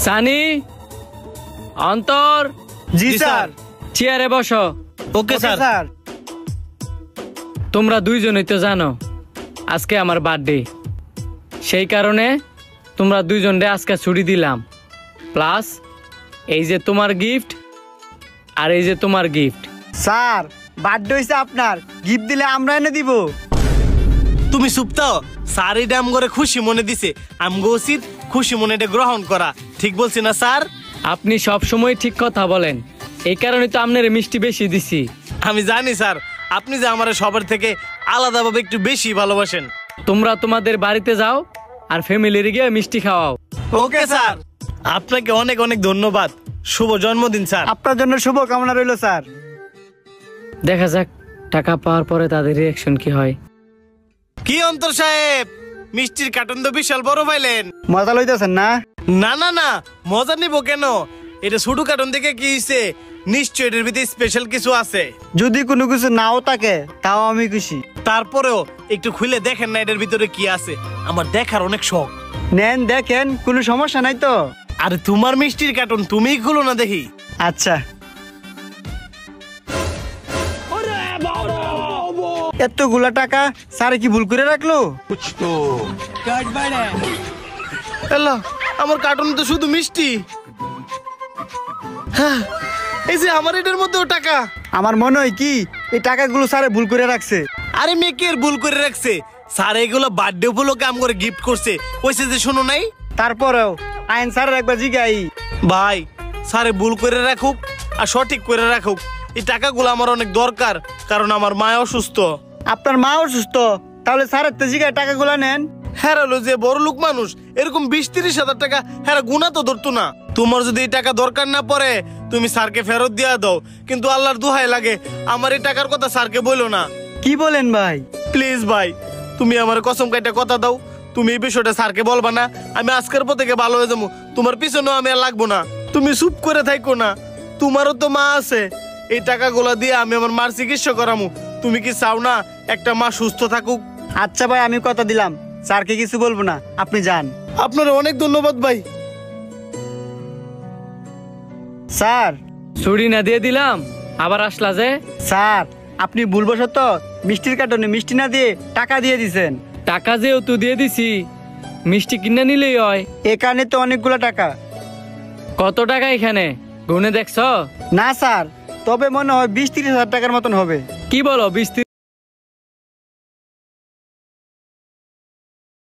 সানি, অন্তর। জি স্যার। চেয়ারে বসো। Okay sir. তোমরা দুইজনই তো জানো আজকে আমার বার্থডে, সেই কারণে তোমরা দুইজনরে আজকে ছুটি দিলাম। প্লাস এই যে তোমার গিফট আর এই যে তোমার গিফট। স্যার, বার্থডে হইছে আপনার, গিফট দিলে আমরা এনে দিব। তুমি সুপ্তাও স্যার এটা আমগরে খুশি মনে দিছে, আমগো উচিত খুশি মনে এটা গ্রহণ করা। ঠিক বলছি না স্যার? আপনি সব সময় ঠিক কথা বলেন, এই কারণে তো আপনার মিষ্টি বেশি দিছি। আমি জানি স্যার, আপনি যে আমার সবার থেকে আলাদাভাবে একটু বেশি ভালোবাসেন। তোমরা তোমাদের বাড়িতে যাও আর ফ্যামিলির গিয়ে মিষ্টি খাওয়াও। Okay sir. আপনাকে অনেক অনেক ধন্যবাদ। শুভ জন্মদিন স্যার। আপনার জন্য শুভ কামনা রইল স্যার। দেখা যাক টাকা পাওয়ার পরে তাদের রিয়াকশন কি হয়। কি অন্তর সাহেব, মিষ্টির কার্টন তো বিশাল বড় পাইলেন। মজা লইতেছেন না? না না না, মজা নিব কেন? এটা ছোট কার্টন থেকে কি হইছে? নিশ্চয় এটার ভিতরে স্পেশাল কিছু আছে। যদি কোনো কিছু নাও থাকে তাও আমি খুশি। তারপরেও একটু খুলে দেখেন না এটার ভিতরে কি আছে, আমার দেখার অনেক শখ। নেন দেখেন, কোনো সমস্যা নাই তো? আরে তোমার মিষ্টির কার্টন তুমিই খুলো না দেখি। আচ্ছা। এতগুলা টাকা স্যার কি ভুল করে রাখলো? আল্লাহ, আমার কার্টন তো শুধু মিষ্টি। হ্যাঁ, এই যে আমার এটার মধ্যেও টাকা। আমার মনে হয় কি এই টাকাগুলো স্যারে ভুল করে রাখছে। আরে মেয়েকে ভুল করে রাখছে স্যার, এগুলো বার্থডে উপলক্ষে আম করে গিফট করছে, কইছে যে শোনো নাই। তারপরেও আইন স্যারের একবার জিগাই। ভাই, স্যারে ভুল করে রাখুক আর সঠিক করে রাখুক, এই টাকাগুলো আমার অনেক দরকার, কারণ আমার মা অসুস্থ। আপনার মা অসুস্থ, তাহলে স্যারের তো জিগায় টাকাগুলো নেন। হেরালো যে বড় লোক মানুষ, এরকম 20-30 হাজার টাকা হেরা গুণা তো ধরতো না। তোমার যদি এই টাকা দরকার না পড়ে তুমি স্যারকে ফেরত দিয়া দাও, কিন্তু আল্লাহর দোহাই লাগে আমার এই টাকার কথা স্যারকে বলো না। কি বলেন ভাই? প্লিজ ভাই, তুমি আমার কসম কাইটা কথা দাও, তুমি এই বিষয়টা স্যারকে বলবা না। আমি আজকের পর থেকে ভালো হয়ে যাবো, তোমার পিছনেও আমি আর লাগবো না। তুমি চুপ করে থাকো না, তোমারও তো মা আছে। এই টাকাগুলা দিয়ে আমি আমার মার চিকিৎসা করামু। তুমি কি চাও না একটা মা সুস্থ থাকুক? আচ্ছা ভাই, আমি কথা দিলাম স্যারকে কিছু বলবো না, আপনি যান। আপনার অনেক ধন্যবাদ ভাই। স্যার, ছুরি না দিয়ে দিলাম, আবার আসলা যে? স্যার আপনি ভুলবশত মিষ্টির কার্টনে মিষ্টি না দিয়ে টাকা দিয়ে দিছেন। টাকা যেহেতু দিয়ে দিছি, মিষ্টি কিনে নিলেই হয়। এখানে তো অনেকগুলো টাকা। কত টাকা এখানে গুনে দেখছ? না স্যার, তবে মনে হয় 20-30 হাজার টাকার মতন হবে। কি বলো, 20